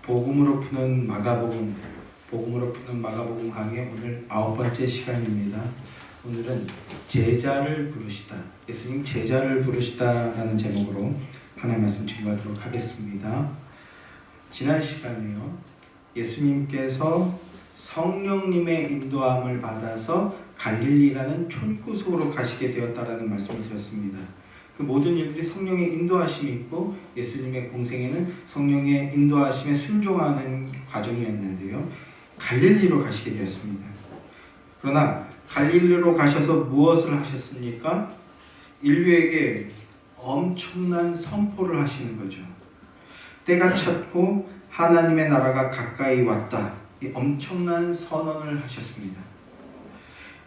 복음으로 푸는 마가복음, 복음으로 푸는 마가복음 강의 오늘 9번째 시간입니다. 오늘은 제자를 부르시다, 예수님 제자를 부르시다라는 제목으로 하나님 말씀 증거하도록 하겠습니다. 지난 시간에요, 예수님께서 성령님의 인도함을 받아서 갈릴리라는 촌구석으로 가시게 되었다라는 말씀을 드렸습니다. 그 모든 일들이 성령의 인도하심이 있고 예수님의 공생에는 성령의 인도하심에 순종하는 과정이었는데요, 갈릴리로 가시게 되었습니다. 그러나 갈릴리로 가셔서 무엇을 하셨습니까? 인류에게 엄청난 선포를 하시는 거죠. 때가 찼고 하나님의 나라가 가까이 왔다, 이 엄청난 선언을 하셨습니다.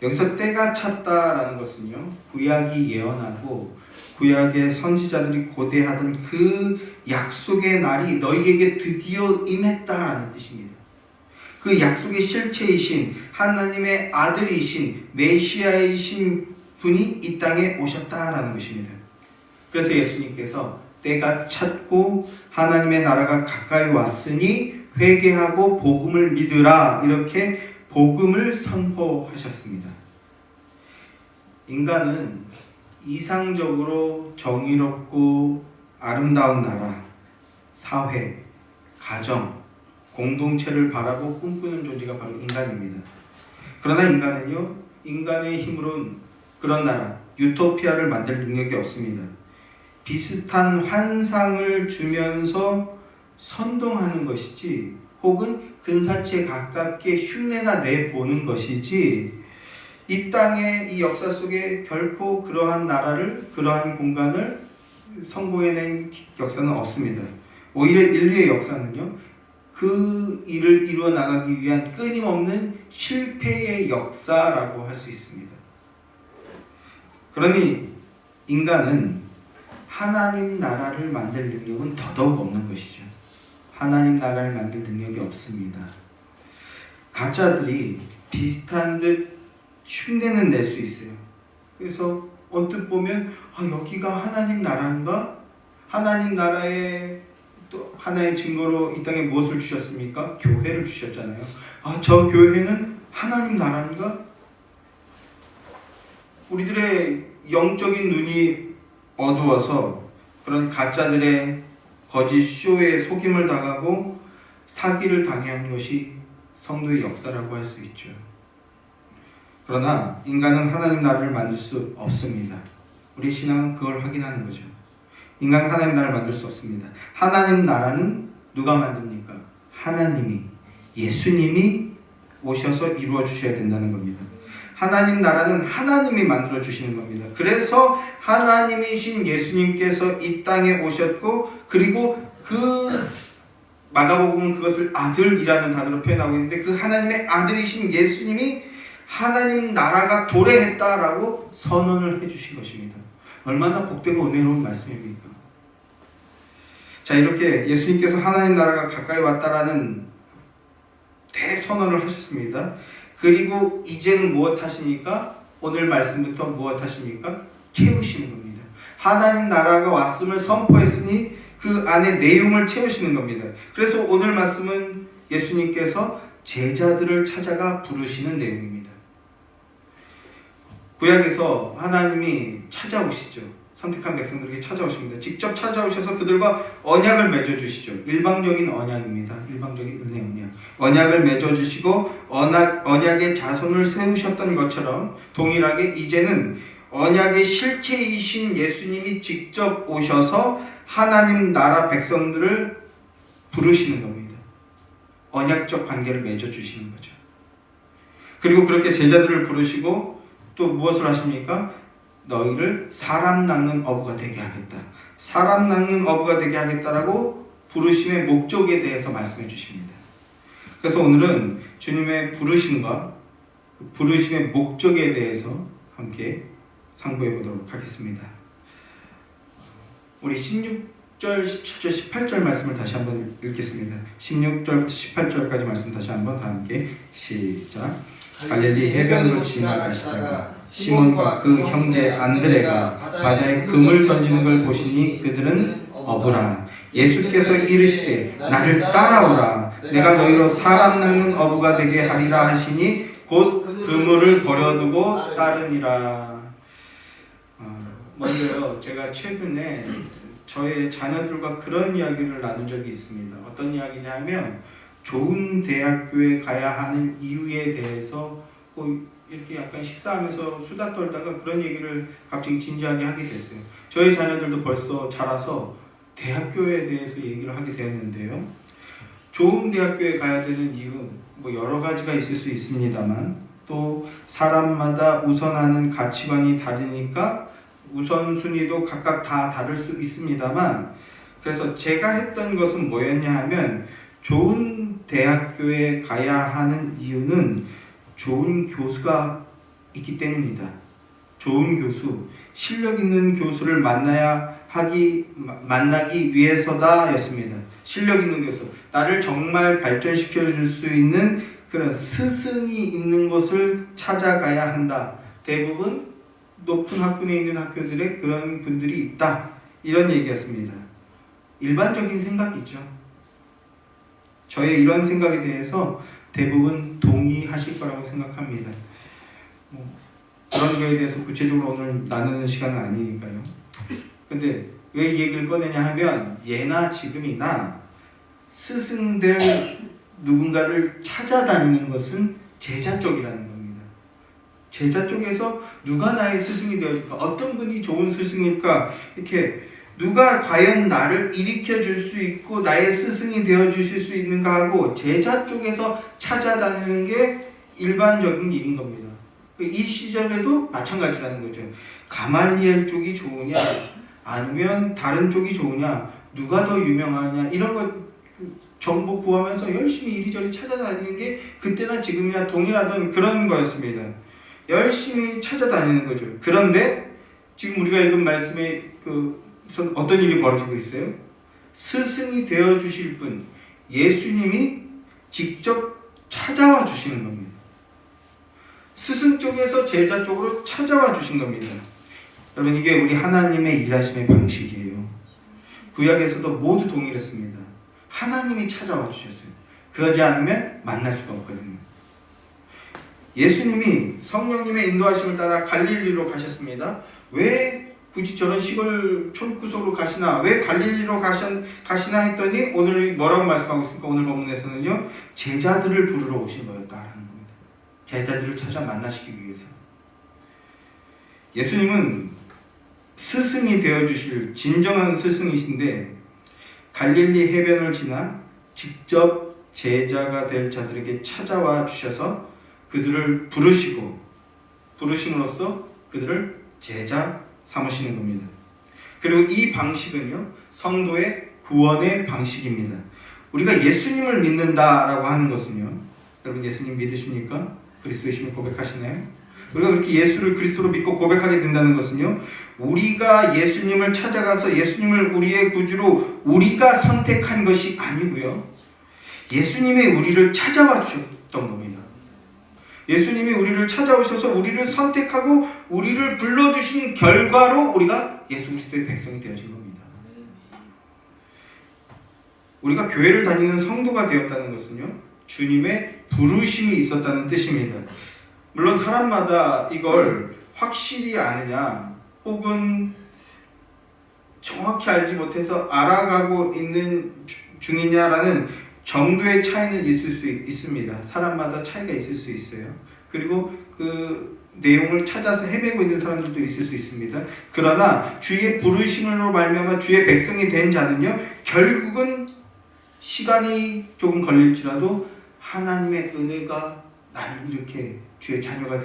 여기서 때가 찼다라는 것은요, 구약이 예언하고 구약의 선지자들이 고대하던 그 약속의 날이 너희에게 드디어 임했다라는 뜻입니다. 그 약속의 실체이신 하나님의 아들이신 메시아이신 분이 이 땅에 오셨다라는 것입니다. 그래서 예수님께서 때가 찼고 하나님의 나라가 가까이 왔으니 회개하고 복음을 믿으라, 이렇게 복음을 선포하셨습니다. 인간은 이상적으로 정의롭고 아름다운 나라, 사회, 가정, 공동체를 바라고 꿈꾸는 존재가 바로 인간입니다. 그러나 인간은요, 인간의 힘으로는 그런 나라, 유토피아를 만들 능력이 없습니다. 비슷한 환상을 주면서 선동하는 것이지, 혹은 근사치에 가깝게 흉내나 내보는 것이지, 이 땅의 이 역사 속에 결코 그러한 나라를, 그러한 공간을 성공해낸 역사는 없습니다. 오히려 인류의 역사는요, 그 일을 이루어 나가기 위한 끊임없는 실패의 역사라고 할 수 있습니다. 그러니 인간은 하나님 나라를 만들 능력은 더더욱 없는 것이죠. 하나님 나라를 만들 능력이 없습니다. 가짜들이 비슷한 듯 흉내는 낼 수 있어요. 그래서 언뜻 보면 여기가 하나님 나라인가? 하나님 나라의 또 하나의 증거로 이 땅에 무엇을 주셨습니까? 교회를 주셨잖아요. 저 교회는 하나님 나라인가? 우리들의 영적인 눈이 어두워서 그런 가짜들의 거짓 쇼에 속임을 당하고 사기를 당한 것이 성도의 역사라고 할 수 있죠. 그러나 인간은 하나님 나라를 만들 수 없습니다. 우리 신앙은 그걸 확인하는 거죠. 인간은 하나님 나라를 만들 수 없습니다. 하나님 나라는 누가 만듭니까? 하나님이, 예수님이 오셔서 이루어 주셔야 된다는 겁니다. 하나님 나라는 하나님이 만들어 주시는 겁니다. 그래서 하나님이신 예수님께서 이 땅에 오셨고, 그리고 그 마가복음은 그것을 아들이라는 단어로 표현하고 있는데, 그 하나님의 아들이신 예수님이 하나님 나라가 도래했다라고 선언을 해주신 것입니다. 얼마나 복되고 은혜로운 말씀입니까? 자, 이렇게 예수님께서 하나님 나라가 가까이 왔다라는 대선언을 하셨습니다. 그리고 이제는 무엇 하십니까? 오늘 말씀부터 무엇 하십니까? 채우시는 겁니다. 하나님 나라가 왔음을 선포했으니 그 안에 내용을 채우시는 겁니다. 그래서 오늘 말씀은 예수님께서 제자들을 찾아가 부르시는 내용입니다. 구약에서 하나님이 찾아오시죠. 선택한 백성들에게 찾아오십니다. 직접 찾아오셔서 그들과 언약을 맺어주시죠. 일방적인 언약입니다. 일방적인 은혜 언약. 언약을 맺어주시고 언약의 자손을 세우셨던 것처럼 동일하게 이제는 언약의 실체이신 예수님이 직접 오셔서 하나님 나라 백성들을 부르시는 겁니다. 언약적 관계를 맺어주시는 거죠. 그리고 그렇게 제자들을 부르시고 또 무엇을 하십니까? 너희를 사람 낚는 어부가 되게 하겠다. 사람 낚는 어부가 되게 하겠다라고 부르심의 목적에 대해서 말씀해 주십니다. 그래서 오늘은 주님의 부르심과 그 부르심의 목적에 대해서 함께 상고해 보도록 하겠습니다. 우리 16절, 17절, 18절 말씀을 다시 한번 읽겠습니다. 16절부터 18절까지 말씀 다시 한번 다 함께 시작. 갈릴리 해변으로 지나가시다가 시몬과 그 형제 안드레가 바다에 금을 던지는 걸 보시니 그들은 어부라. 예수께서 이르시되 나를 따라오라. 내가 너희로 사람 낳는 어부가 되게 하리라 하시니 곧 그물을 버려두고 따르니라. 먼저요, 제가 최근에 저의 자녀들과 그런 이야기를 나눈 적이 있습니다. 어떤 이야기냐면 좋은 대학교에 가야 하는 이유에 대해서 이렇게 약간 식사하면서 수다 떨다가 그런 얘기를 갑자기 진지하게 하게 됐어요. 저희 자녀들도 벌써 자라서 대학교에 대해서 얘기를 하게 되었는데요. 좋은 대학교에 가야 되는 이유 여러 가지가 있을 수 있습니다만 또 사람마다 우선하는 가치관이 다르니까 우선순위도 각각 다 다를 수 있습니다만, 그래서 제가 했던 것은 뭐였냐 하면 좋은 대학교에 가야 하는 이유는 좋은 교수가 있기 때문이다. 좋은 교수, 실력 있는 교수를 만나기 위해서다 였습니다. 실력 있는 교수, 나를 정말 발전시켜 줄 수 있는 그런 스승이 있는 곳을 찾아가야 한다. 대부분 높은 학군에 있는 학교들에 그런 분들이 있다. 이런 얘기였습니다. 일반적인 생각이죠. 저의 이런 생각에 대해서 대부분 동의하실 거라고 생각합니다. 그런 거에 대해서 구체적으로 오늘 나누는 시간은 아니니까요. 근데 왜 이 얘기를 꺼내냐 하면 예나 지금이나 스승들 누군가를 찾아다니는 것은 제자 쪽이라는 겁니다. 제자 쪽에서 누가 나의 스승이 되어줄까? 어떤 분이 좋은 스승일까? 이렇게 누가 과연 나를 일으켜 줄 수 있고 나의 스승이 되어 주실 수 있는가 하고 제자 쪽에서 찾아다니는 게 일반적인 일인 겁니다. 이 시절에도 마찬가지라는 거죠. 가말리엘 쪽이 좋으냐 아니면 다른 쪽이 좋으냐, 누가 더 유명하냐, 이런 거 정보 구하면서 열심히 이리저리 찾아다니는 게 그때나 지금이나 동일하던 그런 거였습니다. 열심히 찾아다니는 거죠. 그런데 지금 우리가 읽은 말씀에 어떤 일이 벌어지고 있어요? 스승이 되어 주실 분, 예수님이 직접 찾아와 주시는 겁니다. 스승 쪽에서 제자 쪽으로 찾아와 주신 겁니다. 여러분, 이게 우리 하나님의 일하심의 방식이에요. 구약에서도 모두 동일했습니다. 하나님이 찾아와 주셨어요. 그러지 않으면 만날 수가 없거든요. 예수님이 성령님의 인도하심을 따라 갈릴리로 가셨습니다. 왜 굳이 저런 시골 촌구석으로 가시나, 왜 갈릴리로 가시나 했더니 오늘 뭐라고 말씀하고 있습니까? 오늘 본문에서는요, 제자들을 부르러 오신 거였다라는 겁니다. 제자들을 찾아 만나시기 위해서. 예수님은 스승이 되어주실 진정한 스승이신데 갈릴리 해변을 지나 직접 제자가 될 자들에게 찾아와 주셔서 그들을 부르심으로써 그들을 제자 삼으시는 겁니다. 그리고 이 방식은요, 성도의 구원의 방식입니다. 우리가 예수님을 믿는다라고 하는 것은요, 여러분 예수님 믿으십니까? 그리스도이심을 고백하시나요? 우리가 그렇게 예수를 그리스도로 믿고 고백하게 된다는 것은요, 우리가 예수님을 찾아가서 예수님을 우리의 구주로 우리가 선택한 것이 아니고요, 예수님이 우리를 찾아와 주셨던 겁니다. 예수님이 우리를 찾아오셔서 우리를 선택하고 우리를 불러주신 결과로 우리가 예수 그리스도의 백성이 되어진 겁니다. 우리가 교회를 다니는 성도가 되었다는 것은요, 주님의 부르심이 있었다는 뜻입니다. 물론 사람마다 이걸 확실히 아느냐 혹은 정확히 알지 못해서 알아가고 있는 중이냐라는 정도의 차이는 있을 수 있습니다. 사람마다 차이가 있을 수 있어요. 그리고 그 내용을 찾아서 헤매고 있는 사람들도 있을 수 있습니다. 그러나 주의 부르심으로 말미암아 주의 백성이 된 자는요, 결국은 시간이 조금 걸릴지라도 하나님의 은혜가 나를 이렇게 주의 자녀가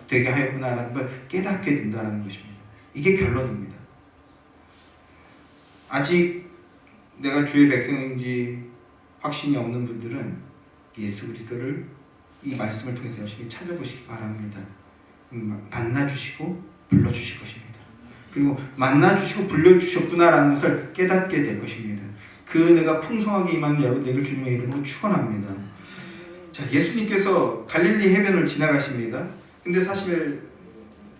되게 하였구나라는 걸 깨닫게 된다는 것입니다. 이게 결론입니다. 아직 내가 주의 백성인지 확신이 없는 분들은 예수 그리스도를 이 말씀을 통해서 열심히 찾아보시기 바랍니다. 만나주시고 불러주실 것입니다. 그리고 만나주시고 불러주셨구나라는 것을 깨닫게 될 것입니다. 그 은혜가 풍성하게 임하는 여러분 되길 주님의 이름으로 축원합니다. 자, 예수님께서 갈릴리 해변을 지나가십니다. 근데 사실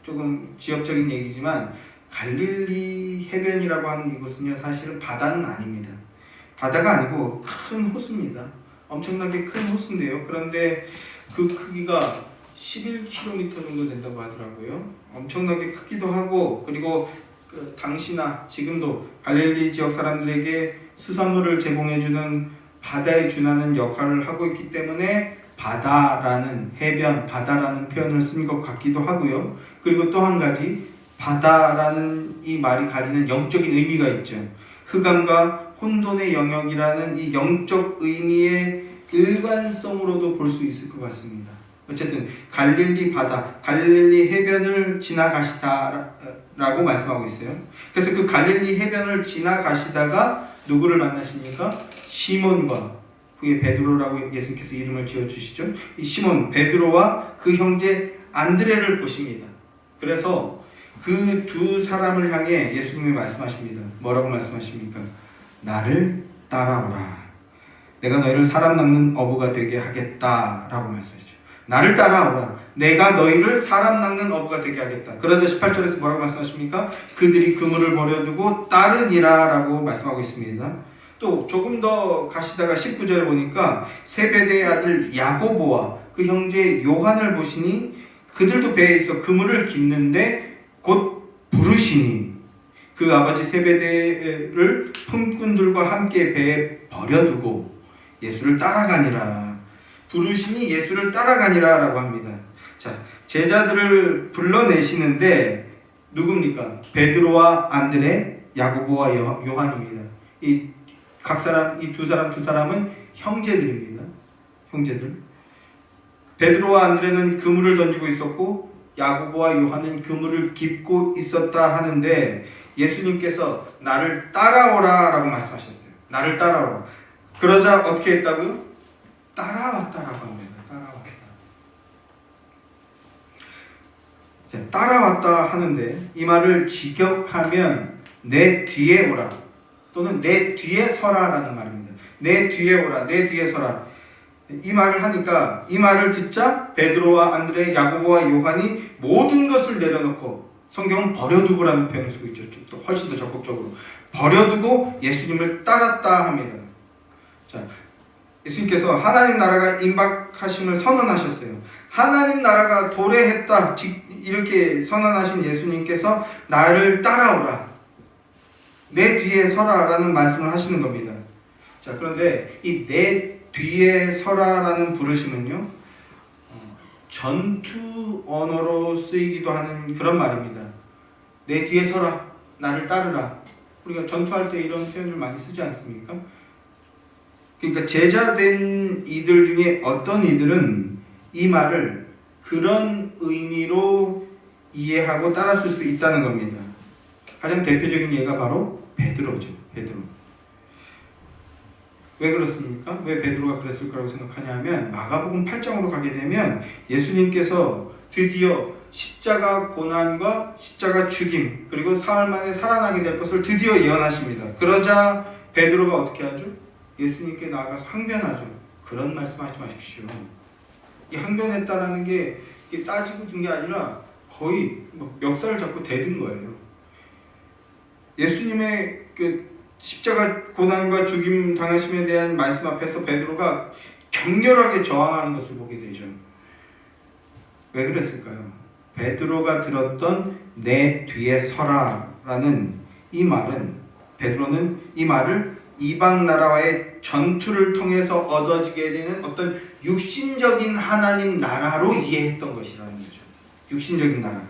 조금 지역적인 얘기지만 갈릴리 해변이라고 하는 이곳은요, 사실은 바다는 아닙니다. 바다가 아니고 큰 호수입니다. 엄청나게 큰 호수인데요. 그런데 그 크기가 11km 정도 된다고 하더라고요. 엄청나게 크기도 하고, 그리고 당시나 지금도 갈릴리 지역 사람들에게 수산물을 제공해주는 바다에 준하는 역할을 하고 있기 때문에 바다라는 해변, 바다라는 표현을 쓴 것 같기도 하고요. 그리고 또 한 가지, 바다라는 이 말이 가지는 영적인 의미가 있죠. 흑암과 혼돈의 영역이라는 이 영적 의미의 일관성으로도 볼 수 있을 것 같습니다. 어쨌든 갈릴리 바다, 갈릴리 해변을 지나가시다라고 말씀하고 있어요. 그래서 그 갈릴리 해변을 지나가시다가 누구를 만나십니까? 시몬과 그게 베드로라고 예수님께서 이름을 지어주시죠. 이 시몬, 베드로와 그 형제 안드레를 보십니다. 그래서 그 두 사람을 향해 예수님이 말씀하십니다. 뭐라고 말씀하십니까? 나를 따라오라. 내가 너희를 사람 낚는 어부가 되게 하겠다 라고 말씀하시죠. 나를 따라오라. 내가 너희를 사람 낚는 어부가 되게 하겠다. 그러자 18절에서 뭐라고 말씀하십니까? 그들이 그물을 버려두고 따르니라 라고 말씀하고 있습니다. 또 조금 더 가시다가 19절에 보니까 세베대의 아들 야고보와 그 형제 요한을 보시니 그들도 배에 있어 그물을 깁는데 곧 부르시니 그 아버지 세베대를 품꾼들과 함께 배에 버려두고 예수를 따라가니라. 부르시니 예수를 따라가니라 라고 합니다. 자, 제자들을 불러내시는데 누굽니까? 베드로와 안드레, 야고보와 요한입니다. 이 두 사람은 형제들입니다. 형제들. 베드로와 안드레는 그물을 던지고 있었고 야고보와 요한은 그물을 깁고 있었다 하는데 예수님께서 나를 따라오라 라고 말씀하셨어요. 나를 따라오라. 그러자 어떻게 했다고요? 따라왔다라고 합니다. 따라왔다 하는데 이 말을 직역하면 내 뒤에 오라 또는 내 뒤에 서라 라는 말입니다. 내 뒤에 오라, 내 뒤에 서라. 이 말을 하니까 이 말을 듣자 베드로와 안드레, 야고보와 요한이 모든 것을 내려놓고, 성경은 버려두고라는 표현을 쓰고 있죠. 또 훨씬 더 적극적으로 버려두고 예수님을 따랐다 합니다. 자, 예수님께서 하나님 나라가 임박하심을 선언하셨어요. 하나님 나라가 도래했다 이렇게 선언하신 예수님께서 나를 따라오라, 내 뒤에 서라 라는 말씀을 하시는 겁니다. 자, 그런데 이 내 뒤에 서라라는 부르심은요, 전투 언어로 쓰이기도 하는 그런 말입니다. 내 뒤에 서라, 나를 따르라. 우리가 전투할 때 이런 표현을 많이 쓰지 않습니까? 그러니까 제자된 이들 중에 어떤 이들은 이 말을 그런 의미로 이해하고 따랐을 수 있다는 겁니다. 가장 대표적인 예가 바로 베드로죠. 베드로. 왜 그렇습니까? 왜 베드로가 그랬을 거라고 생각하냐면 마가복음 8장으로 가게 되면 예수님께서 드디어 십자가 고난과 십자가 죽임 그리고 사흘 만에 살아나게 될 것을 드디어 예언하십니다. 그러자 베드로가 어떻게 하죠? 예수님께 나아가서 항변하죠. 그런 말씀하지 마십시오. 이 항변했다라는 게 따지고 든 게 아니라 거의 멱살을 잡고 대든 거예요. 예수님의 그 십자가 고난과 죽임 당하심에 대한 말씀 앞에서 베드로가 격렬하게 저항하는 것을 보게 되죠. 왜 그랬을까요? 베드로가 들었던 내 뒤에 서라라는 이 말은, 베드로는 이 말을 이방 나라와의 전투를 통해서 얻어지게 되는 어떤 육신적인 하나님 나라로 이해했던 것이라는 거죠. 육신적인 나라.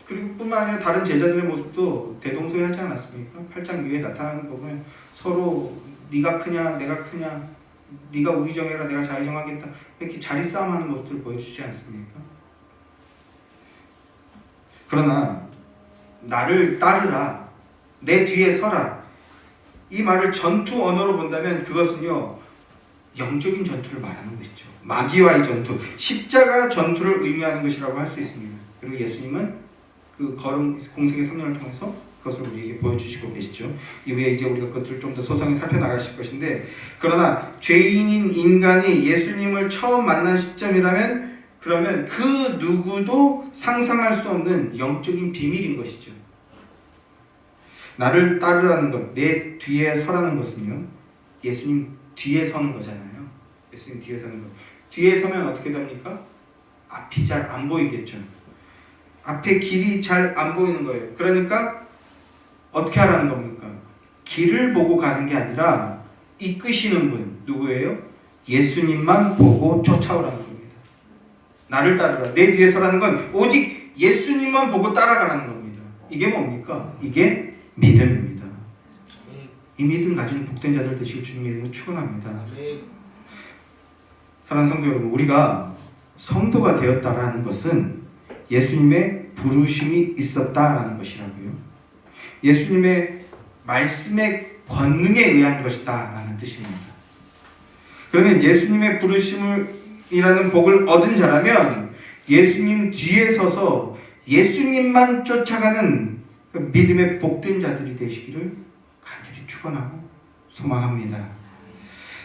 그리고 뿐만 아니라 다른 제자들의 모습도 대동소이하지 않았습니까? 8장 이후에 나타나는 거 보면 서로 네가 크냐 내가 크냐, 네가 우의정해라 내가 자의정하겠다, 이렇게 자리싸움하는 모습들을 보여주지 않습니까? 그러나 나를 따르라, 내 뒤에 서라, 이 말을 전투 언어로 본다면 그것은요 영적인 전투를 말하는 것이죠. 마귀와의 전투, 십자가 전투를 의미하는 것이라고 할 수 있습니다. 그리고 예수님은 그 걸음 공생의 3년을 통해서 그것을 우리에게 보여주시고 계시죠. 이후에 이제 우리가 그것들을 좀 더 소상히 살펴나가실 것인데, 그러나 죄인인 인간이 예수님을 처음 만난 시점이라면 그러면 그 누구도 상상할 수 없는 영적인 비밀인 것이죠. 나를 따르라는 것, 내 뒤에 서라는 것은요, 예수님 뒤에 서는 거잖아요. 예수님 뒤에 서는 것. 뒤에 서면 어떻게 됩니까? 앞이 잘 안 보이겠죠. 앞에 길이 잘 안 보이는 거예요. 그러니까 어떻게 하라는 겁니까? 길을 보고 가는 게 아니라 이끄시는 분 누구예요? 예수님만 보고 쫓아오라는 겁니다. 나를 따르라. 내 뒤에 서라는 건 오직 예수님만 보고 따라가라는 겁니다. 이게 뭡니까? 이게 믿음입니다. 이 믿음 가진 복된 자들 되시길 주님의 이름으로 축원합니다. 사랑하는 성도 여러분, 우리가 성도가 되었다라는 것은 예수님의 부르심이 있었다라는 것이라고요. 예수님의 말씀의 권능에 의한 것이다라는 뜻입니다. 그러면 예수님의 부르심이라는 복을 얻은 자라면 예수님 뒤에 서서 예수님만 쫓아가는 그 믿음의 복된 자들이 되시기를 간절히 축원하고 소망합니다.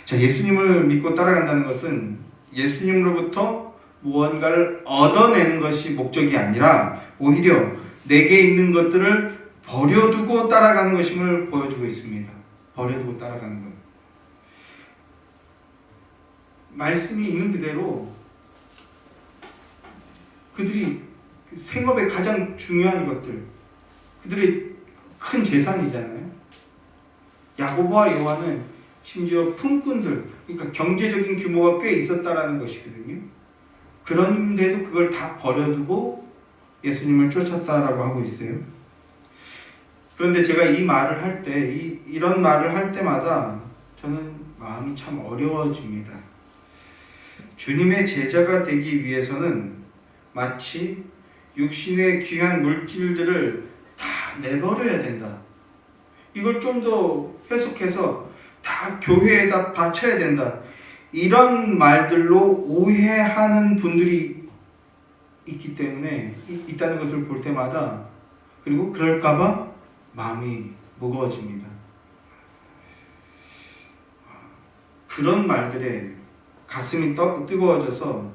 자, 예수님을 믿고 따라간다는 것은 예수님으로부터 무언가를 얻어내는 것이 목적이 아니라 오히려 내게 있는 것들을 버려두고 따라가는 것임을 보여주고 있습니다. 버려두고 따라가는 것. 말씀이 있는 그대로 그들이 생업의 가장 중요한 것들, 그들의 큰 재산이잖아요. 야고보와 요한은 심지어 품꾼들, 그러니까 경제적인 규모가 꽤 있었다라는 것이거든요. 그런데도 그걸 다 버려두고 예수님을 쫓았다라고 하고 있어요. 그런데 제가 이 말을 할 때, 이런 말을 할 때마다 저는 마음이 참 어려워집니다. 주님의 제자가 되기 위해서는 마치 육신의 귀한 물질들을 다 내버려야 된다. 이걸 좀 더 해석해서 다 교회에다 바쳐야 된다. 이런 말들로 오해하는 분들이 있기 때문에 있다는 것을 볼 때마다, 그리고 그럴까봐 마음이 무거워집니다. 그런 말들에 가슴이 뜨거워져서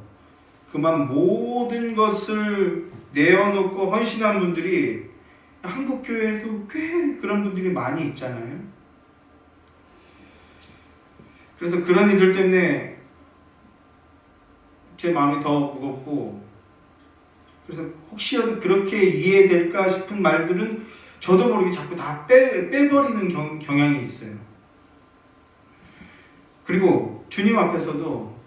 그만 모든 것을 내어놓고 헌신한 분들이 한국 교회에도 꽤 그런 분들이 많이 있잖아요. 그래서 그런 이들 때문에 제 마음이 더 무겁고, 그래서 혹시라도 그렇게 이해될까 싶은 말들은 저도 모르게 자꾸 다 빼버리는 경향이 있어요. 그리고 주님 앞에서도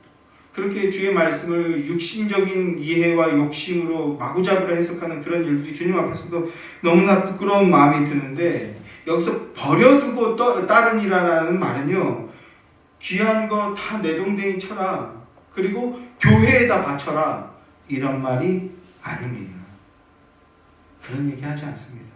그렇게 주의 말씀을 육신적인 이해와 욕심으로 마구잡이로 해석하는 그런 일들이 주님 앞에서도 너무나 부끄러운 마음이 드는데, 여기서 버려두고 따르니라라는 말은요, 귀한 거 다 내동댕이 쳐라, 그리고 교회에다 바쳐라, 이런 말이 아닙니다. 그런 얘기 하지 않습니다.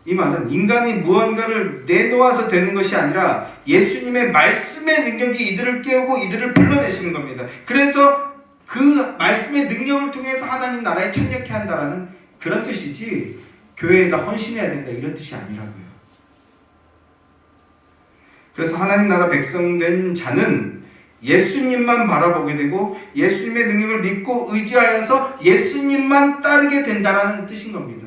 이 말은 인간이 무언가를 내놓아서 되는 것이 아니라 예수님의 말씀의 능력이 이들을 깨우고 이들을 불러내시는 겁니다. 그래서 그 말씀의 능력을 통해서 하나님 나라에 참여케 한다라는 그런 뜻이지, 교회에다 헌신해야 된다 이런 뜻이 아니라고요. 그래서 하나님 나라 백성 된 자는 예수님만 바라보게 되고 예수님의 능력을 믿고 의지하여서 예수님만 따르게 된다라는 뜻인 겁니다.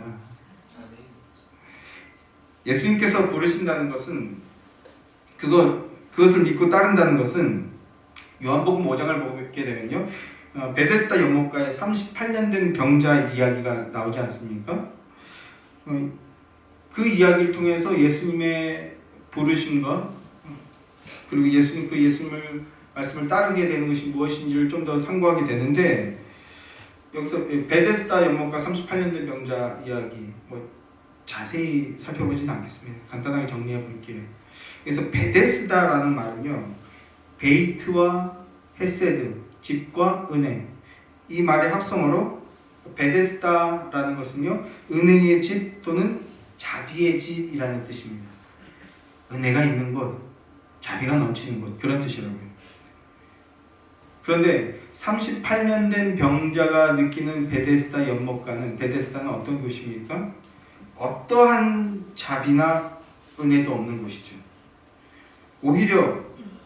예수님께서 부르신다는 것은, 그것을 믿고 따른다는 것은, 요한복음 5장을 보게 되면요, 베데스다 연못가에 38년 된 병자 이야기가 나오지 않습니까? 그 이야기를 통해서 예수님의 부르심과 그리고 예수님을 말씀을 따르게 되는 것이 무엇인지를 좀 더 상고하게 되는데, 여기서 베데스다 연못가 38년 된 병자 이야기 자세히 살펴보지는 않겠습니다. 간단하게 정리해 볼게요. 그래서 베데스다라는 말은요, 베이트와 헤세드, 집과 은혜, 이 말의 합성어로 베데스다라는 것은요, 은혜의 집 또는 자비의 집이라는 뜻입니다. 은혜가 있는 곳, 자비가 넘치는 곳, 그런 뜻이라고요. 그런데 38년 된 병자가 느끼는 베데스다 연못가는, 베데스다는 어떤 곳입니까? 어떠한 자비나 은혜도 없는 곳이죠. 오히려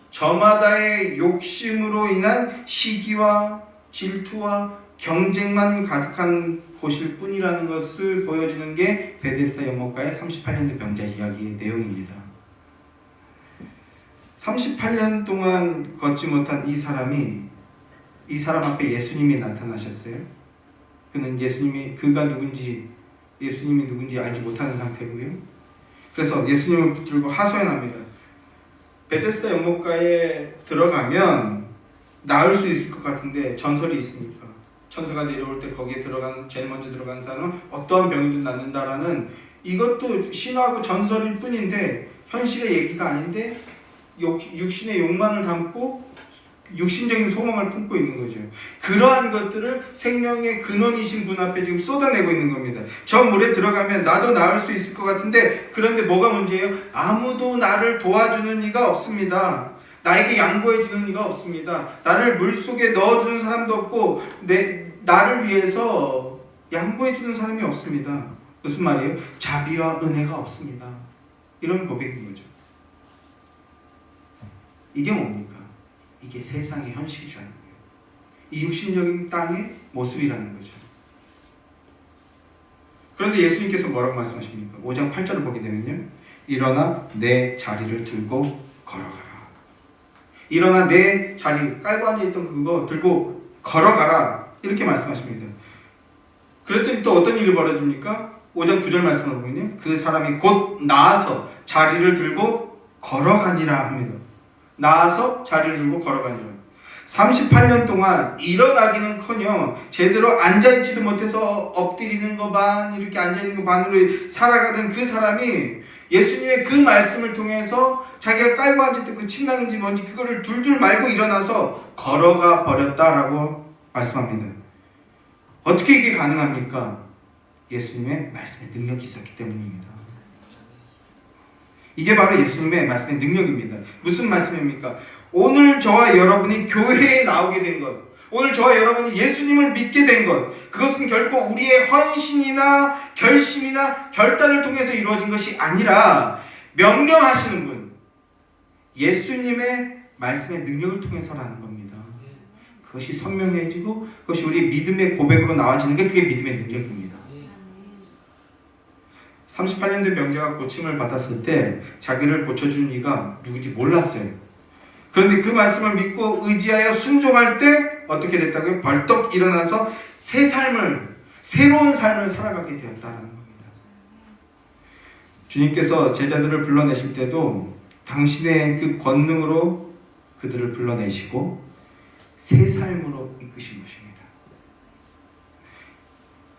저마다의 욕심으로 인한 시기와 질투와 경쟁만 가득한 곳일 뿐이라는 것을 보여주는 게 베데스다 연못가의 38년대 병자 이야기의 내용입니다. 38년 동안 걷지 못한 이 사람 앞에 예수님이 나타나셨어요. 그는 그가 누군지, 예수님이 누군지 알지 못하는 상태고요. 그래서 예수님을 붙들고 하소연합니다. 베데스다 연못가에 들어가면 나을 수 있을 것 같은데 전설이 있으니까 천사가 내려올 때 거기에 제일 먼저 들어가는 사람은 어떠한 병이든 낫는다라는, 이것도 신화하고 전설일 뿐인데 현실의 얘기가 아닌데 육신의 욕망을 담고 육신적인 소망을 품고 있는 거죠. 그러한 것들을 생명의 근원이신 분 앞에 지금 쏟아내고 있는 겁니다. 저 물에 들어가면 나도 나을 수 있을 것 같은데, 그런데 뭐가 문제예요? 아무도 나를 도와주는 이가 없습니다. 나에게 양보해 주는 이가 없습니다. 나를 물속에 넣어주는 사람도 없고 나를 위해서 양보해 주는 사람이 없습니다. 무슨 말이에요? 자비와 은혜가 없습니다. 이런 고백인 거죠. 이게 뭡니까? 이게 세상의 현실이라는 거예요. 이 육신적인 땅의 모습이라는 거죠. 그런데 예수님께서 뭐라고 말씀하십니까? 5장 8절을 보게 되면요, 일어나 내 자리를 들고 걸어가라. 일어나 내 자리, 깔고 앉아있던 그거 들고 걸어가라, 이렇게 말씀하십니다. 그랬더니 또 어떤 일이 벌어집니까? 5장 9절 말씀을 보면요, 그 사람이 곧 나아서 자리를 들고 걸어가니라 합니다. 나아서 자리를 들고 걸어가니라. 38년 동안 일어나기는커녕 제대로 앉아있지도 못해서 엎드리는 거 반, 이렇게 앉아있는 거 반으로 살아가던 그 사람이 예수님의 그 말씀을 통해서 자기가 깔고 앉았던 그 침낭인지 뭔지 그거를 둘둘 말고 일어나서 걸어가 버렸다라고 말씀합니다. 어떻게 이게 가능합니까? 예수님의 말씀의 능력이 있었기 때문입니다. 이게 바로 예수님의 말씀의 능력입니다. 무슨 말씀입니까? 오늘 저와 여러분이 교회에 나오게 된 것, 오늘 저와 여러분이 예수님을 믿게 된 것, 그것은 결코 우리의 헌신이나 결심이나 결단을 통해서 이루어진 것이 아니라 명령하시는 분, 예수님의 말씀의 능력을 통해서라는 겁니다. 그것이 선명해지고 그것이 우리 믿음의 고백으로 나와지는 게 그게 믿음의 능력입니다. 38년 된 병자가 고침을 받았을 때 자기를 고쳐준 이가 누군지 몰랐어요. 그런데 그 말씀을 믿고 의지하여 순종할 때 어떻게 됐다고요? 벌떡 일어나서 새로운 삶을 살아가게 되었다는 겁니다. 주님께서 제자들을 불러내실 때도 당신의 그 권능으로 그들을 불러내시고 새 삶으로 이끄신 것입니다.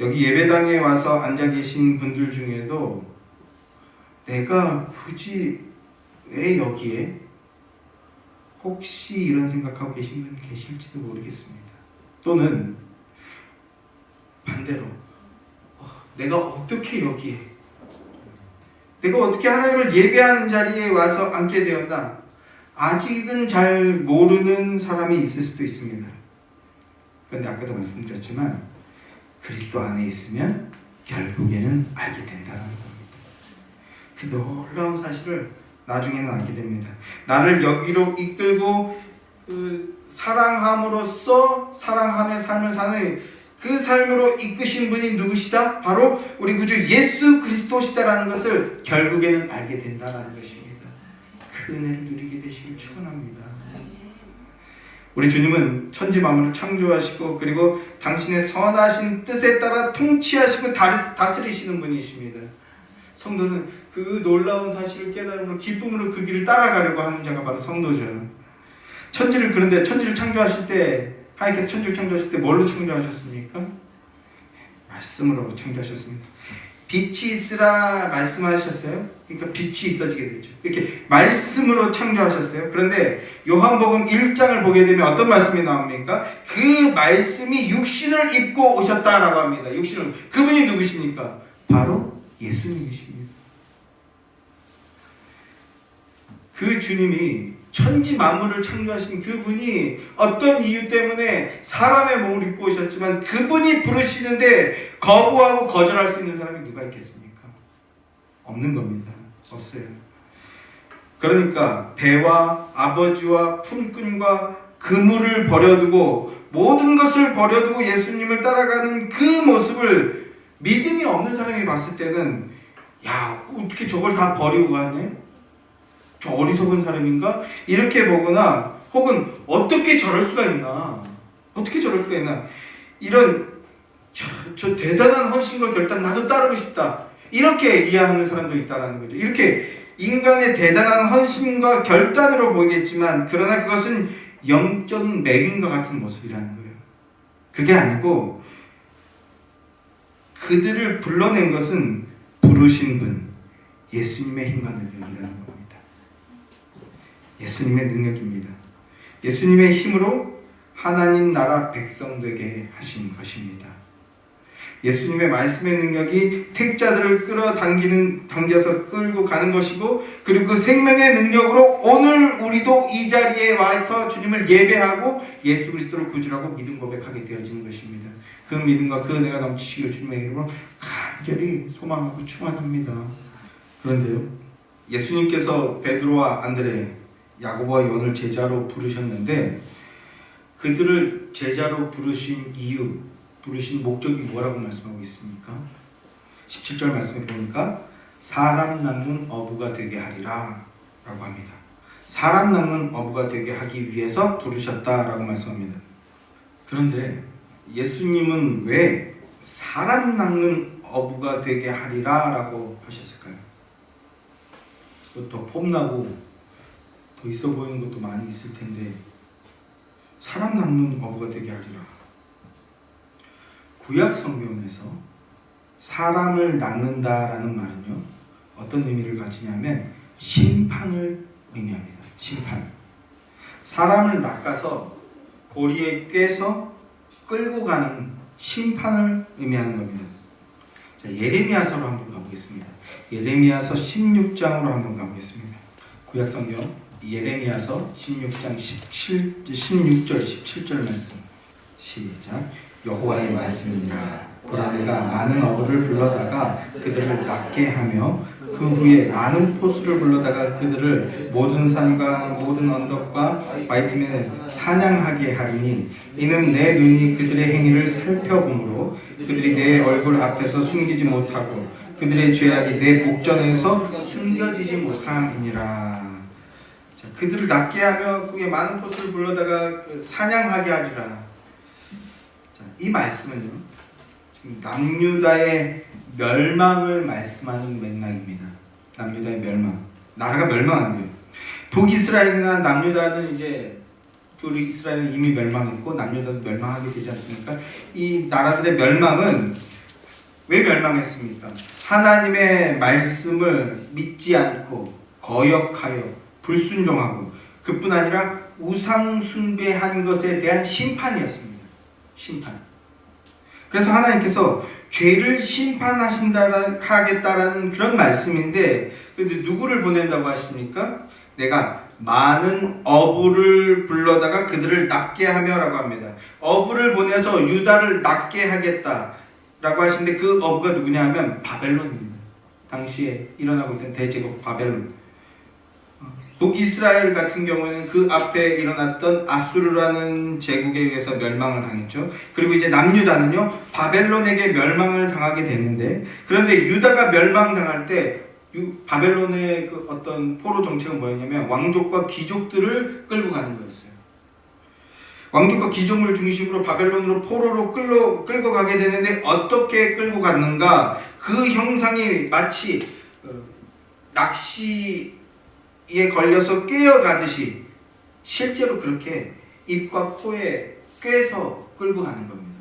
여기 예배당에 와서 앉아 계신 분들 중에도 내가 굳이 왜 여기에, 혹시 이런 생각하고 계신 분 계실지도 모르겠습니다. 또는 반대로 내가 어떻게 여기에, 내가 어떻게 하나님을 예배하는 자리에 와서 앉게 되었나, 아직은 잘 모르는 사람이 있을 수도 있습니다. 그런데 아까도 말씀드렸지만 그리스도 안에 있으면 결국에는 알게 된다는 겁니다. 그 놀라운 사실을 나중에는 알게 됩니다. 나를 여기로 이끌고 그 사랑함으로써 사랑함의 삶을 사는 그 삶으로 이끄신 분이 누구시다? 바로 우리 구주 예수 그리스도시다라는 것을 결국에는 알게 된다는 것입니다. 그 은혜를 누리게 되시길 축원합니다. 우리 주님은 천지 만물을 창조하시고 그리고 당신의 선하신 뜻에 따라 통치하시고 다스리시는 분이십니다. 성도는 그 놀라운 사실을 깨달음으로 기쁨으로 그 길을 따라가려고 하는 자가 바로 성도죠. 그런데 천지를 창조하실 때, 하나님께서 천지를 창조하실 때 뭘로 창조하셨습니까? 말씀으로 창조하셨습니다. 빛이 있으라 말씀하셨어요. 그러니까 빛이 있어지게 되죠. 이렇게 말씀으로 창조하셨어요. 그런데 요한복음 1장을 보게 되면 어떤 말씀이 나옵니까? 그 말씀이 육신을 입고 오셨다라고 합니다. 그분이 누구십니까? 바로 예수님이십니다. 그 주님이 천지 만물을 창조하신 그분이 어떤 이유 때문에 사람의 몸을 입고 오셨지만 그분이 부르시는데 거부하고 거절할 수 있는 사람이 누가 있겠습니까? 없는 겁니다. 없어요. 그러니까 배와 아버지와 품꾼과 그물을 버려두고 모든 것을 버려두고 예수님을 따라가는 그 모습을 믿음이 없는 사람이 봤을 때는 야, 어떻게 저걸 다 버리고 가네? 저 어리석은 사람인가? 이렇게 보거나 혹은 어떻게 저럴 수가 있나? 어떻게 저럴 수가 있나? 이런 저 대단한 헌신과 결단 나도 따르고 싶다. 이렇게 이해하는 사람도 있다라는 거죠. 이렇게 인간의 대단한 헌신과 결단으로 보이겠지만 그러나 그것은 영적인 맹인과 같은 모습이라는 거예요. 그게 아니고 그들을 불러낸 것은 부르신 분, 예수님의 힘과 능력이라는 겁니다. 예수님의 능력입니다. 예수님의 힘으로 하나님 나라 백성 되게 하신 것입니다. 예수님의 말씀의 능력이 택자들을 당겨서 끌고 가는 것이고, 그리고 그 생명의 능력으로 오늘 우리도 이 자리에 와서 주님을 예배하고 예수 그리스도를 구주라고 믿음 고백하게 되어지는 것입니다. 그 믿음과 그 은혜가 넘치시길 주님의 이름으로 간절히 소망하고 축원합니다. 그런데요, 예수님께서 베드로와 안드레, 야고보와 요한을 제자로 부르셨는데 그들을 제자로 부르신 이유, 부르신 목적이 뭐라고 말씀하고 있습니까? 17절 말씀에 보니까 사람 낳는 어부가 되게 하리라 라고 합니다. 사람 낳는 어부가 되게 하기 위해서 부르셨다라고 말씀합니다. 그런데 예수님은 왜 사람 낳는 어부가 되게 하리라 라고 하셨을까요? 더 폼나고 더 있어 보이는 것도 많이 있을 텐데 사람 낳는 어부가 되게 하리라. 구약 성경에서 사람을 낳는다라는 말은요, 어떤 의미를 가지냐면 심판을 의미합니다. 심판. 사람을 낚아서 고리에 꿰서 끌고 가는 심판을 의미하는 겁니다. 자, 예레미야서로 한번 가보겠습니다. 예레미야서 16장으로 한번 가보겠습니다. 구약 성경 예레미야서 16장 16절 17절 말씀 시작. 여호와의 말씀이니라. 보라, 내가 많은 어부를 불러다가 그들을 낫게 하며 그 후에 많은 포수를 불러다가 그들을 모든 산과 모든 언덕과 바위틈에 사냥하게 하리니 이는 내 눈이 그들의 행위를 살펴보므로 그들이 내 얼굴 앞에서 숨기지 못하고 그들의 죄악이 내 목전에서 숨겨지지 못함이니라. 자, 그들을 낫게 하며 그 후에 많은 포수를 불러다가 사냥하게 하리라. 이 말씀은요, 지금 남유다의 멸망을 말씀하는 맥락입니다. 남유다의 멸망, 나라가 멸망한대요. 북이스라엘이나 남유다는 이제 북이스라엘은 이미 멸망했고 남유다도 멸망하게 되지 않습니까? 이 나라들의 멸망은 왜 멸망했습니까? 하나님의 말씀을 믿지 않고 거역하여 불순종하고 그뿐 아니라 우상 숭배한 것에 대한 심판이었습니다. 심판. 그래서 하나님께서 죄를 심판하겠다라는 그런 말씀인데, 근데 누구를 보낸다고 하십니까? 내가 많은 어부를 불러다가 그들을 낫게 하며라고 합니다. 어부를 보내서 유다를 낫게 하겠다라고 하시는데 그 어부가 누구냐 하면 바벨론입니다. 당시에 일어나고 있던 대제국 바벨론. 북이스라엘 같은 경우에는 그 앞에 일어났던 아수르라는 제국에 의해서 멸망을 당했죠. 그리고 이제 남유다는요, 바벨론에게 멸망을 당하게 됐는데, 그런데 유다가 멸망당할 때 바벨론의 그 어떤 포로 정책은 뭐였냐면 왕족과 귀족들을 끌고 가는 거였어요. 왕족과 귀족을 중심으로 바벨론으로 포로로 끌고 가게 되는데 어떻게 끌고 갔는가? 그 형상이 마치 낚시에 걸려서 꿰어가듯이 실제로 그렇게 입과 코에 꿰서 끌고 가는 겁니다.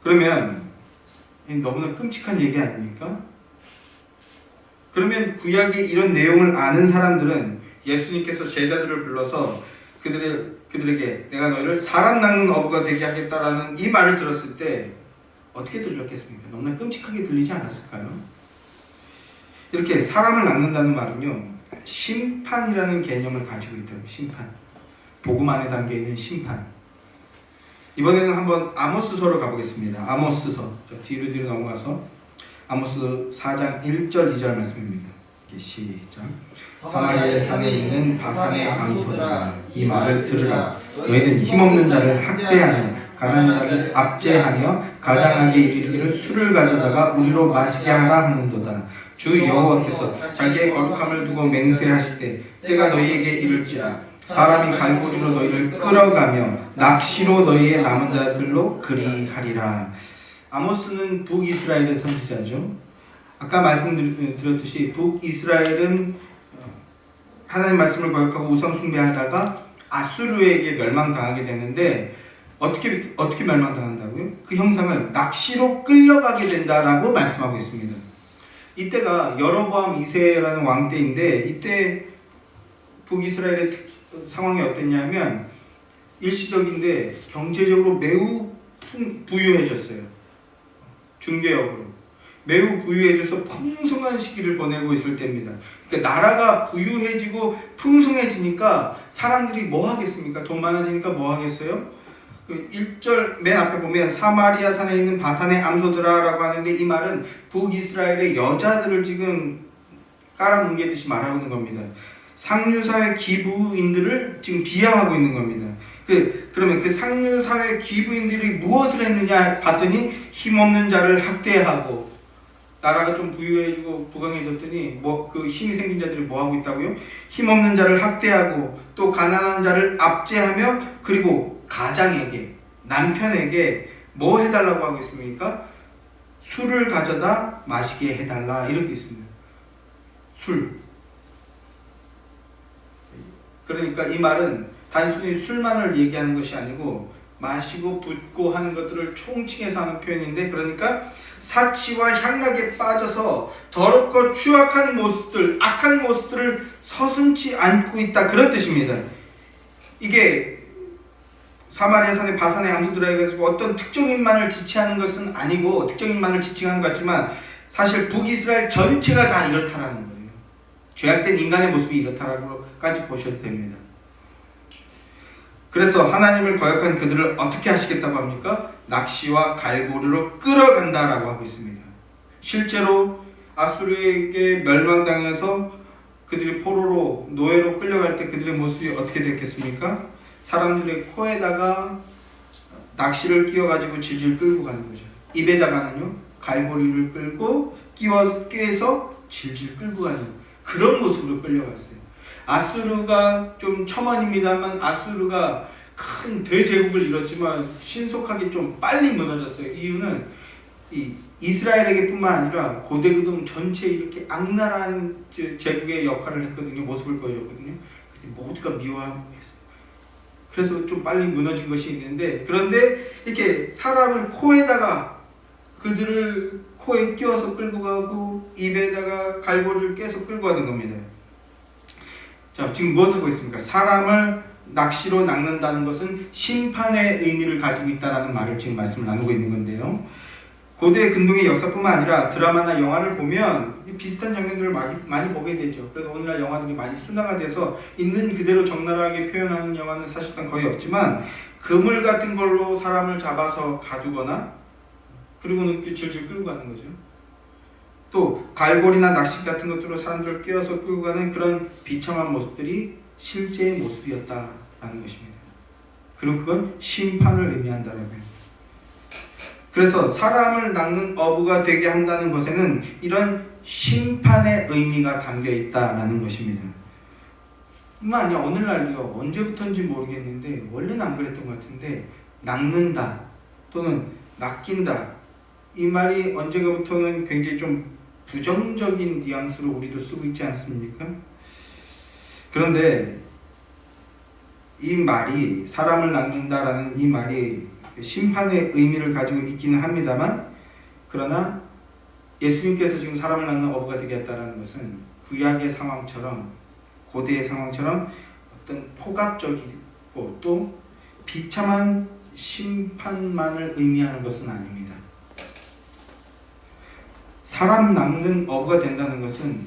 그러면 너무나 끔찍한 얘기 아닙니까? 그러면 구약의 이런 내용을 아는 사람들은 예수님께서 제자들을 불러서 그들에게 내가 너희를 사람 낚는 어부가 되게 하겠다라는 이 말을 들었을 때 어떻게 들렸겠습니까? 너무나 끔찍하게 들리지 않았을까요? 이렇게 사람을 낳는다는 말은요, 심판이라는 개념을 가지고 있다고. 심판. 복음 안에 담겨있는 심판. 이번에는 한번 아모스서로 가보겠습니다. 아모스서. 뒤로 넘어가서 아모스 4장 1절 2절 말씀입니다. 시작. 사마리아 산에 있는 바산의 암소들아, 이 말을 들으라. 너희는 힘없는 자를 학대하며 가난한 자를 압제하며 가장하게 이르기를 술을 가져다가 우리로 마시게 하라 하는도다. 주 여호와께서 자기의 거룩함을 두고 맹세하시되 때가 너희에게 이를지라. 사람이 갈고리로 너희를 끌어가며 낚시로 너희의 남은 자들로 그리하리라. 아모스는 북이스라엘의 선지자죠. 아까 말씀드렸듯이 북이스라엘은 하나님 말씀을 거역하고 우상 숭배하다가 아수르에게 멸망당하게 되는데 어떻게 멸망당한다고요? 그 형상을 낚시로 끌려가게 된다라고 말씀하고 있습니다. 이때가 여로보암 2세라는 왕 때인데 이때 북이스라엘의 상황이 어땠냐면 일시적인데 경제적으로 매우 부유해졌어요. 중개업으로 매우 부유해져서 풍성한 시기를 보내고 있을 때입니다. 그러니까 나라가 부유해지고 풍성해지니까 사람들이 뭐 하겠습니까? 돈 많아지니까 뭐 하겠어요? 그 1절 맨 앞에 보면 사마리아 산에 있는 바산의 암소들아라고 하는데 이 말은 북이스라엘의 여자들을 지금 깔아뭉개듯이 말하고 있는 겁니다. 상류사회 기부인들을 지금 비하하고 있는 겁니다. 그러면 그 상류사회 기부인들이 무엇을 했느냐 봤더니 힘없는 자를 학대하고 나라가 좀 부유해지고 부강해졌더니 그 힘이 생긴 자들이 뭐 하고 있다고요? 힘없는 자를 학대하고 또 가난한 자를 압제하며 그리고 가장에게 남편에게 뭐 해달라고 하고 있습니까? 술을 가져다 마시게 해달라 이렇게 있습니다. 술. 그러니까 이 말은 단순히 술만을 얘기하는 것이 아니고 마시고 붓고 하는 것들을 총칭해서 하는 표현인데 그러니까 사치와 향락에 빠져서 더럽고 추악한 모습들, 악한 모습들을 서슴지 않고 있다 그런 뜻입니다. 이게 사마리아 산의 바산의 암소들아 해가지고 어떤 특정인만을 지칭하는 것은 아니고 특정인만을 지칭하는 것 같지만 사실 북이스라엘 전체가 다 이렇다라는 거예요. 죄악된 인간의 모습이 이렇다라고까지 보셔도 됩니다. 그래서 하나님을 거역한 그들을 어떻게 하시겠다고 합니까? 낚시와 갈고리로 끌어간다라고 하고 있습니다. 실제로 아수르에게 멸망당해서 그들이 포로로 노예로 끌려갈 때 그들의 모습이 어떻게 됐겠습니까? 사람들의 코에다가 낚시를 끼워가지고 질질 끌고 가는 거죠. 입에다가는요 갈고리를 끌고 끼워서 질질 끌고 가는 그런 모습으로 끌려갔어요. 아수르가 좀 첨언입니다만 아수르가 큰 대제국을 이뤘지만 신속하게 좀 빨리 무너졌어요. 이유는 이 이스라엘에게뿐만 아니라 고대 그동 전체에 이렇게 악랄한 제국의 역할을 했거든요. 모습을 보여줬거든요. 모두가 미워했어요. 그래서 좀 빨리 무너진 것이 있는데 그런데 이렇게 사람을 코에다가 그들을 코에 끼워서 끌고 가고 입에다가 갈고리를 깨서 끌고 가는 겁니다. 자, 지금 무엇하고 있습니까? 사람을 낚시로 낚는다는 것은 심판의 의미를 가지고 있다라는 말을 지금 말씀을 나누고 있는 건데요. 고대 근동의 역사뿐만 아니라 드라마나 영화를 보면 비슷한 장면들을 많이 보게 되죠. 그래서 오늘날 영화들이 많이 순화가 돼서 있는 그대로 적나라하게 표현하는 영화는 사실상 거의 없지만 그물 같은 걸로 사람을 잡아서 가두거나 그리고는 질질 끌고 가는 거죠. 또 갈고리나 낚시 같은 것들로 사람들을 끼워서 끌고 가는 그런 비참한 모습들이 실제의 모습이었다라는 것입니다. 그리고 그건 심판을 의미한다라고요. 그래서 사람을 낚는 어부가 되게 한다는 것에는 이런 심판의 의미가 담겨 있다라는 것입니다. 뿐만 아니라 오늘날요 언제부터인지 모르겠는데 원래는 안 그랬던 것 같은데 낚는다 또는 낚인다 이 말이 언제부터는 굉장히 좀 부정적인 뉘앙스로 우리도 쓰고 있지 않습니까? 그런데 이 말이 사람을 낚는다라는 이 말이 심판의 의미를 가지고 있기는 합니다만 그러나 예수님께서 지금 사람을 낚는 어부가 되겠다라는 것은 구약의 상황처럼 고대의 상황처럼 어떤 포괄적이고 또 비참한 심판만을 의미하는 것은 아닙니다. 사람 낚는 어부가 된다는 것은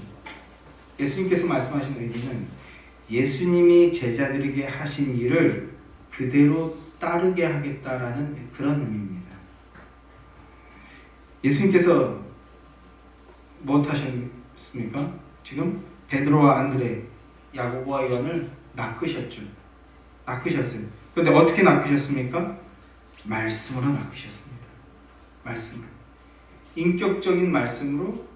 예수님께서 말씀하신 의미는 예수님이 제자들에게 하신 일을 그대로 따르게 하겠다라는 그런 의미입니다. 예수님께서 무엇 하셨습니까? 지금 베드로와 안드레, 야고보와 요한을 낚으셨죠. 낚으셨어요. 그런데 어떻게 낚으셨습니까? 말씀으로 낚으셨습니다. 말씀으로. 인격적인 말씀으로,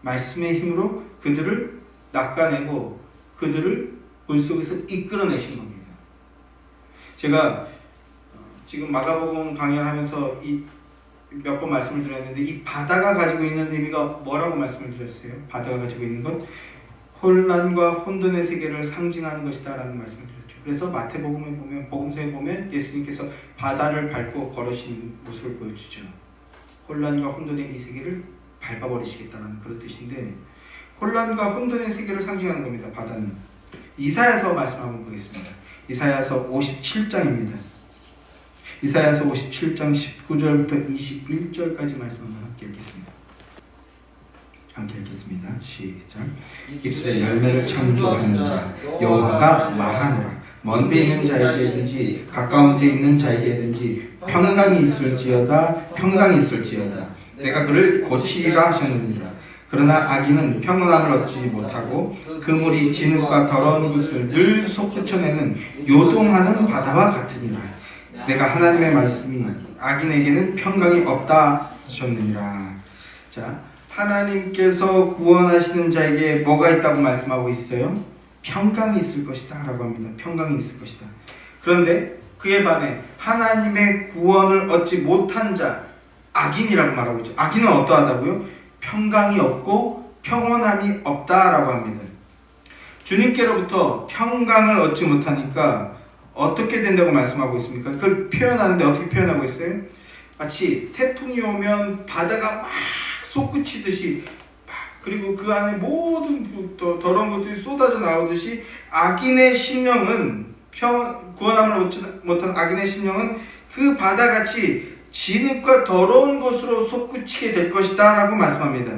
말씀의 힘으로 그들을 낚아내고 그들을 물속에서 이끌어내신 겁니다. 제가 지금 마가복음 강연을 하면서 몇 번 말씀을 드렸는데, 이 바다가 가지고 있는 의미가 뭐라고 말씀을 드렸어요? 바다가 가지고 있는 것, 혼란과 혼돈의 세계를 상징하는 것이다 라는 말씀을 드렸죠. 그래서 마태복음에 보면, 복음서에 보면 예수님께서 바다를 밟고 걸으신 모습을 보여주죠. 혼란과 혼돈의 이 세계를 밟아버리시겠다라는 그런 뜻인데, 혼란과 혼돈의 세계를 상징하는 겁니다. 바다는. 이사야서 말씀 한번 보겠습니다. 이사야서 57장입니다. 이사야서 57장 19절부터 21절까지 말씀 한번 함께 읽겠습니다. 함께 읽겠습니다. 시작. 입술에 열매를 창조하는 자 여호와가 말하노라. 먼데 있는 자에게든지 가까운 데 있는 자에게든지 평강이 있을지어다. 평강이 있을지어다. 내가 그를 고치리라 하셨느니라. 그러나 악인은 평온함을 얻지 못하고 그물이 진흙과 더러운 것을 늘 솟구쳐내는 요동하는 바다와 같으니라. 내가 하나님의 말씀이 악인에게는 평강이 없다 하셨느니라. 자, 하나님께서 구원하시는 자에게 뭐가 있다고 말씀하고 있어요? 평강이 있을 것이다 라고 합니다. 평강이 있을 것이다. 그런데 그에 반해 하나님의 구원을 얻지 못한 자, 악인이라고 말하고 있죠. 악인은 어떠하다고요? 평강이 없고 평온함이 없다라고 합니다. 주님께로부터 평강을 얻지 못하니까 어떻게 된다고 말씀하고 있습니까? 그걸 표현하는데 어떻게 표현하고 있어요? 마치 태풍이 오면 바다가 막 솟구치듯이, 그리고 그 안에 모든 더러운 것들이 쏟아져 나오듯이 악인의 심령은, 구원함을 얻지 못한 악인의 심령은 그 바다같이 진흙과 더러운 것으로 솟구치게 될 것이다 라고 말씀합니다.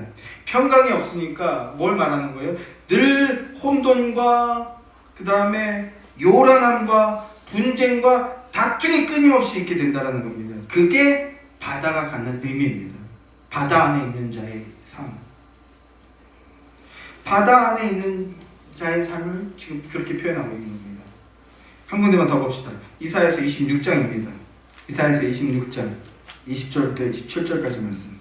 평강이 없으니까 뭘 말하는 거예요? 늘 혼돈과 그 다음에 요란함과 분쟁과 다툼이 끊임없이 있게 된다는 겁니다. 그게 바다가 갖는 의미입니다. 바다 안에 있는 자의 삶. 바다 안에 있는 자의 삶을 지금 그렇게 표현하고 있는 겁니다. 한 군데만 더 봅시다. 이사야서 26장입니다. 이사야서 26장 20절부터 27절까지 말씀.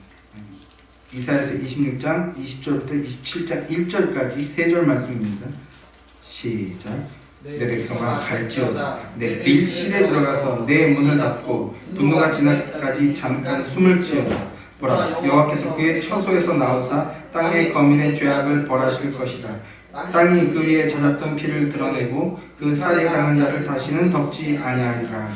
이사야서 26장 20절부터 27장 1절까지 세 절 말씀입니다. 시작. 내 백성아 갈지어다. 내 밀실에 들어가서 내 문을 닫고 분노가 지나까지 잠깐 숨을 지어다. 보라, 여호와께서 그의 처소에서 나오사 땅의 거민의 죄악을 벌하실 것이다. 땅이 그 위에 젖었던 피를 드러내고 그 살해 당한 자를 다시는 덮지 아니하리라.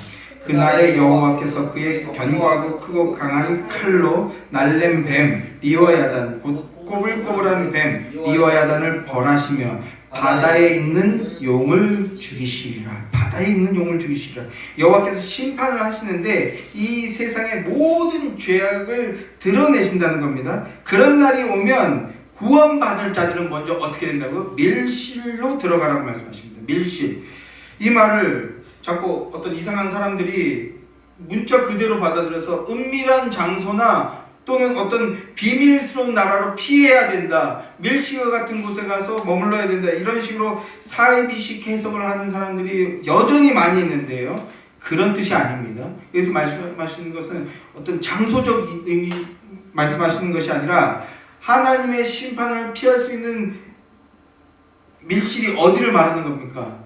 그날에 여호와께서 그의 견고하고 크고 강한 칼로 날렘 뱀 리워야단, 곧 꼬불꼬불한 뱀 리워야단을 벌하시며 바다에 있는 용을 죽이시리라. 바다에 있는 용을 죽이시리라. 여호와께서 심판을 하시는데 이 세상의 모든 죄악을 드러내신다는 겁니다. 그런 날이 오면 구원받을 자들은 먼저 어떻게 된다고요? 밀실로 들어가라고 말씀하십니다. 밀실. 이 말을 자꾸 어떤 이상한 사람들이 문자 그대로 받아들여서 은밀한 장소나 또는 어떤 비밀스러운 나라로 피해야 된다, 밀실과 같은 곳에 가서 머물러야 된다, 이런 식으로 사이비식 해석을 하는 사람들이 여전히 많이 있는데요, 그런 뜻이 아닙니다. 그래서 말씀하시는 것은 어떤 장소적 의미 말씀하시는 것이 아니라 하나님의 심판을 피할 수 있는 밀실이 어디를 말하는 겁니까?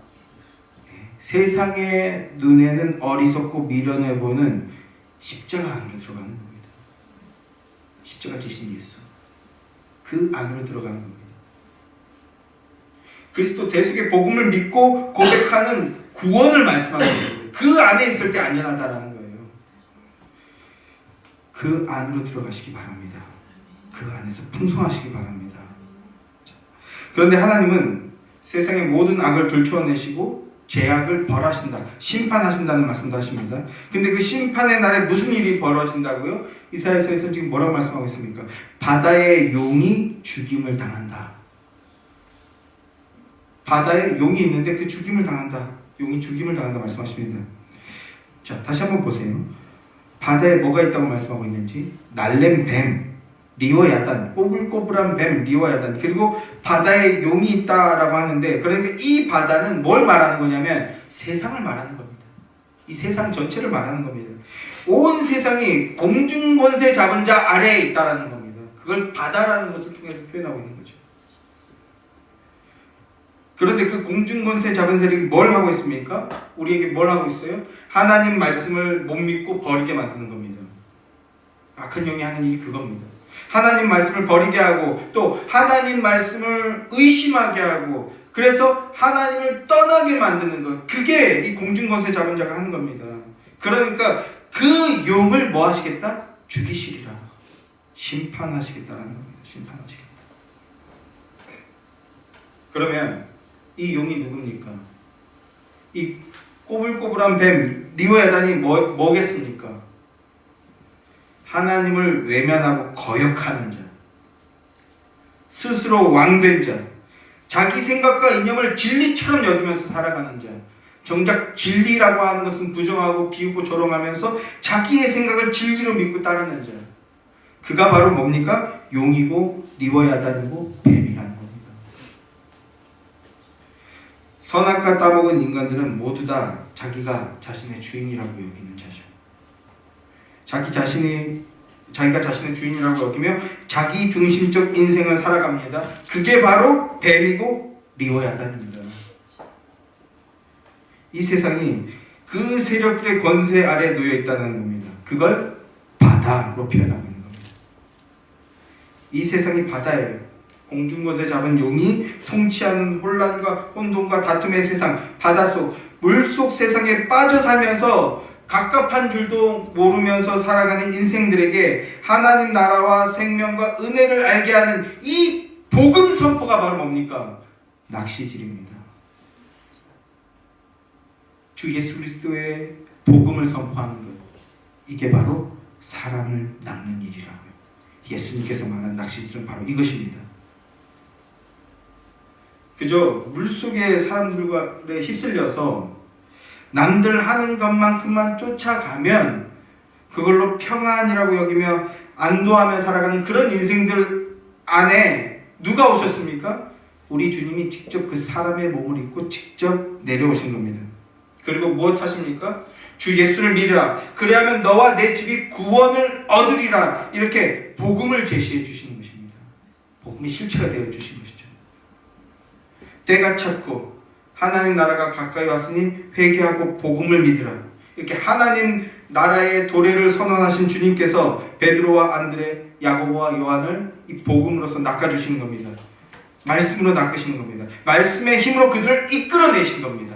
세상의 눈에는 어리석고 미련해보는 십자가 안으로 들어가는 겁니다. 십자가 지신 예수, 그 안으로 들어가는 겁니다. 그리스도 대속의 복음을 믿고 고백하는 구원을 말씀하는 거예요. 그 안에 있을 때 안전하다라는 거예요. 그 안으로 들어가시기 바랍니다. 그 안에서 풍성하시기 바랍니다. 그런데 하나님은 세상의 모든 악을 들추어내시고 죄악을 벌하신다, 심판하신다는 말씀도 하십니다. 근데 그 심판의 날에 무슨 일이 벌어진다고요? 이사야서에서 지금 뭐라고 말씀하고 있습니까? 바다의 용이 죽임을 당한다. 바다에 용이 있는데 그 죽임을 당한다. 용이 죽임을 당한다 말씀하십니다. 자, 다시 한번 보세요. 바다에 뭐가 있다고 말씀하고 있는지. 날렘 뱀, 리워야단, 꼬불꼬불한 뱀 리워야단, 그리고 바다에 용이 있다라고 하는데, 그러니까 이 바다는 뭘 말하는 거냐면 세상을 말하는 겁니다. 이 세상 전체를 말하는 겁니다. 온 세상이 공중권세 잡은 자 아래에 있다라는 겁니다. 그걸 바다라는 것을 통해서 표현하고 있는 거죠. 그런데 그 공중권세 잡은 세력이 뭘 하고 있습니까? 우리에게 뭘 하고 있어요? 하나님 말씀을 못 믿고 버리게 만드는 겁니다. 악한 영이 하는 일이 그겁니다. 하나님 말씀을 버리게 하고, 또 하나님 말씀을 의심하게 하고, 그래서 하나님을 떠나게 만드는 것, 그게 이 공중권세 잡은 자가 하는 겁니다. 그러니까 그 용을 뭐 하시겠다? 죽이시리라. 심판하시겠다라는 겁니다. 심판하시겠다. 그러면 이 용이 누굽니까? 이 꼬불꼬불한 뱀 리워야단이 뭐겠습니까? 하나님을 외면하고 거역하는 자, 스스로 왕된 자, 자기 생각과 이념을 진리처럼 여기면서 살아가는 자, 정작 진리라고 하는 것은 부정하고 비웃고 조롱하면서 자기의 생각을 진리로 믿고 따르는 자, 그가 바로 뭡니까? 용이고 리워야단이고 뱀이라는 겁니다. 선악과 따먹은 인간들은 모두 다 자기가 자신의 주인이라고 여기는 자죠. 자기가 자신의 주인이라고 여기며 자기 중심적 인생을 살아갑니다. 그게 바로 뱀이고 리워야단입니다. 이 세상이 그 세력들의 권세 아래 놓여 있다는 겁니다. 그걸 바다로 표현하고 있는 겁니다. 이 세상이 바다예요. 공중곳에 잡은 용이 통치하는 혼란과 혼돈과 다툼의 세상, 바닷속, 물속 세상에 빠져 살면서 갑갑한 줄도 모르면서 살아가는 인생들에게 하나님 나라와 생명과 은혜를 알게 하는 이 복음 선포가 바로 뭡니까? 낚시질입니다. 주 예수 그리스도의 복음을 선포하는 것, 이게 바로 사람을 낚는 일이라고요. 예수님께서 말한 낚시질은 바로 이것입니다. 그저 물속의 사람들에 휩쓸려서 남들 하는 것만큼만 쫓아가면 그걸로 평안이라고 여기며 안도하며 살아가는 그런 인생들 안에 누가 오셨습니까? 우리 주님이 직접 그 사람의 몸을 입고 직접 내려오신 겁니다. 그리고 무엇 하십니까? 주 예수를 믿으라. 그리하면 너와 내 집이 구원을 얻으리라. 이렇게 복음을 제시해 주시는 것입니다. 복음이 실체가 되어 주신 것이죠. 때가 찼고 하나님 나라가 가까이 왔으니 회개하고 복음을 믿으라. 이렇게 하나님 나라의 도래를 선언하신 주님께서 베드로와 안드레, 야고보와 요한을 이 복음으로서 낚아주시는 겁니다. 말씀으로 낚으시는 겁니다. 말씀의 힘으로 그들을 이끌어내신 겁니다.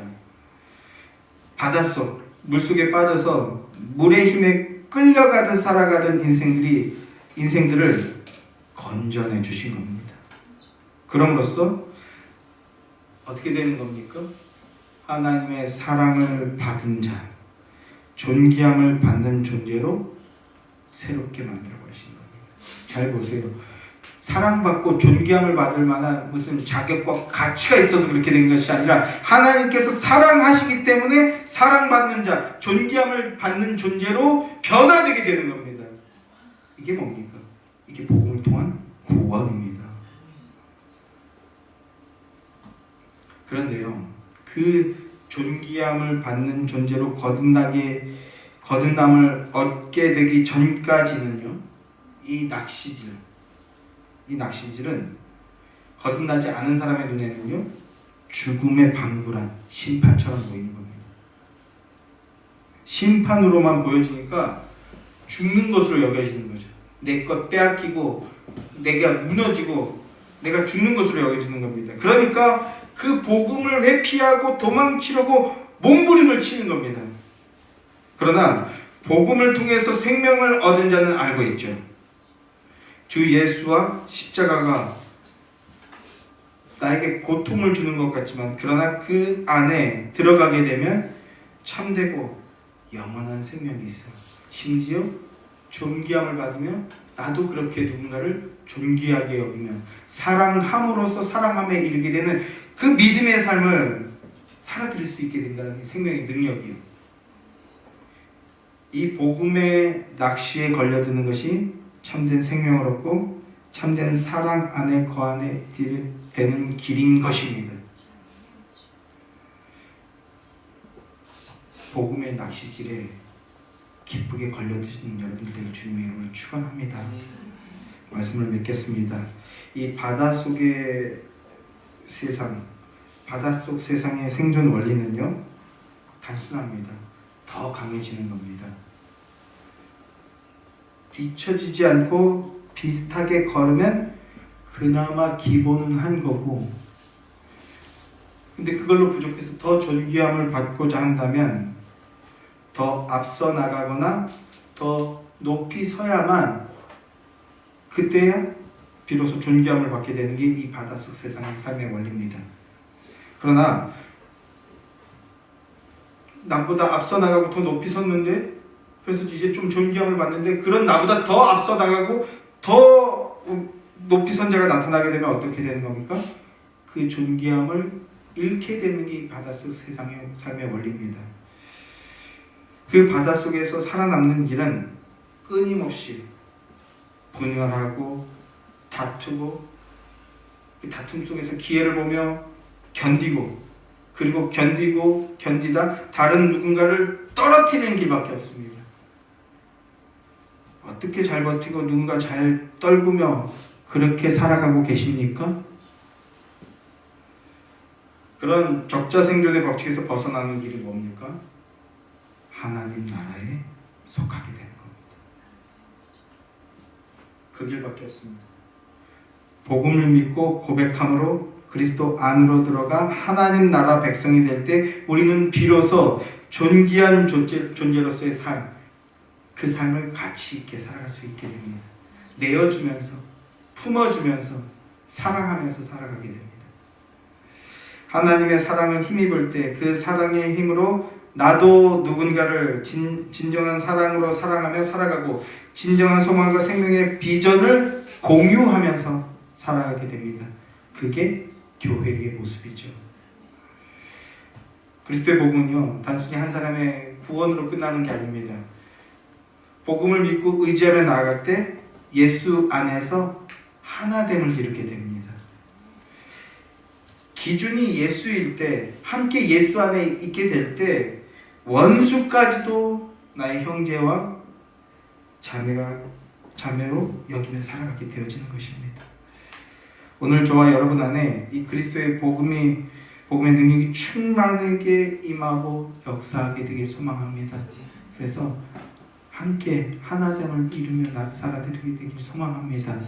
바닷속, 물속에 빠져서 물의 힘에 끌려가듯 살아가던 인생들을 건져내 주신 겁니다. 그럼으로써 어떻게 되는 겁니까? 하나님의 사랑을 받은 자, 존귀함을 받는 존재로 새롭게 만들어 버리신 겁니다. 잘 보세요. 사랑받고 존귀함을 받을 만한 무슨 자격과 가치가 있어서 그렇게 된 것이 아니라 하나님께서 사랑하시기 때문에 사랑받는 자, 존귀함을 받는 존재로 변화되게 되는 겁니다. 이게 뭡니까? 이게 복음을 통한 구원입니다. 그런데요, 그 존귀함을 받는 존재로 거듭남을 얻게 되기 전까지는요, 이 낚시질은 거듭나지 않은 사람의 눈에는요, 죽음의 방불한 심판처럼 보이는 겁니다. 심판으로만 보여지니까 죽는 것으로 여겨지는 거죠. 내 것 빼앗기고 내가 무너지고 내가 죽는 것으로 여겨지는 겁니다. 그러니까 그 복음을 회피하고 도망치려고 몸부림을 치는 겁니다. 그러나 복음을 통해서 생명을 얻은 자는 알고 있죠. 주 예수와 십자가가 나에게 고통을 주는 것 같지만, 그러나 그 안에 들어가게 되면 참되고 영원한 생명이 있어요. 심지어 존귀함을 받으며 나도 그렇게 누군가를 존귀하게 여기며 사랑함으로써 사랑함에 이르게 되는 그 믿음의 삶을 살아드릴 수 있게 된다는 생명의 능력이에요. 이 복음의 낚시에 걸려드는 것이 참된 생명을 얻고 참된 사랑 안에 거하게 되는 길인 것입니다. 복음의 낚시질에 기쁘게 걸려드시는 여러분들 되길 주님의 이름으로 축원합니다. 말씀을 맺겠습니다. 이 바닷속의 세상, 바닷속 세상의 생존 원리는요, 단순합니다. 더 강해지는 겁니다. 뒤처지지 않고 비슷하게 걸으면 그나마 기본은 한 거고, 근데 그걸로 부족해서 더 존귀함을 받고자 한다면 더 앞서 나가거나 더 높이 서야만 그때야 비로소 존귀함을 받게 되는 게 이 바닷속 세상의 삶의 원리입니다. 그러나 남보다 앞서 나가고 더 높이 섰는데, 그래서 이제 좀 존귀함을 받는데, 그런 나보다 더 앞서 나가고 더 높이 선 자가 나타나게 되면 어떻게 되는 겁니까? 그 존귀함을 잃게 되는 게 이 바닷속 세상의 삶의 원리입니다. 그 바닷속에서 살아남는 길은 끊임없이 분열하고 다투고, 그 다툼 속에서 기회를 보며 견디고, 그리고 견디다 다른 누군가를 떨어뜨리는 길밖에 없습니다. 어떻게 잘 버티고 누군가 잘 떨구며 그렇게 살아가고 계십니까? 그런 적자생존의 법칙에서 벗어나는 길이 뭡니까? 하나님 나라에 속하게 되는 겁니다. 그 길밖에 없습니다. 복음을 믿고 고백함으로 그리스도 안으로 들어가 하나님 나라 백성이 될 때 우리는 비로소 존귀한 존재로서의 삶, 그 삶을 가치 있게 살아갈 수 있게 됩니다. 내어주면서, 품어주면서, 사랑하면서 살아가게 됩니다. 하나님의 사랑을 힘입을 때 그 사랑의 힘으로 나도 누군가를 진정한 사랑으로 사랑하며 살아가고 진정한 소망과 생명의 비전을 공유하면서 살아가게 됩니다. 그게 교회의 모습이죠. 그리스도의 복음은요, 단순히 한 사람의 구원으로 끝나는 게 아닙니다. 복음을 믿고 의지하며 나아갈 때 예수 안에서 하나됨을 이루게 됩니다. 기준이 예수일 때, 함께 예수 안에 있게 될 때 원수까지도 나의 형제와 자매로 여기며 살아가게 되어지는 것입니다. 오늘 저와 여러분 안에 이 그리스도의 복음의 능력이 충만하게 임하고 역사하게 되길 소망합니다. 그래서 함께 하나됨을 이루며 살아드리게 되길 소망합니다.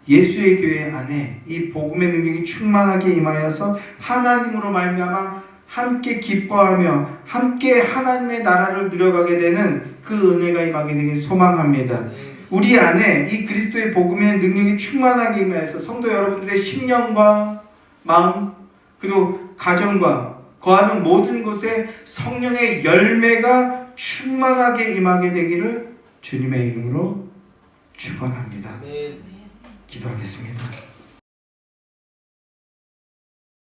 예수의 교회 안에 이 복음의 능력이 충만하게 임하여서 하나님으로 말미암아 함께 기뻐하며 함께 하나님의 나라를 누려가게 되는 그 은혜가 임하게 되길 소망합니다. 우리 안에 이 그리스도의 복음의 능력이 충만하게 임하여서 성도 여러분들의 심령과 마음, 그리고 가정과 거하는 모든 곳에 성령의 열매가 충만하게 임하게 되기를 주님의 이름으로 축원합니다. 기도하겠습니다.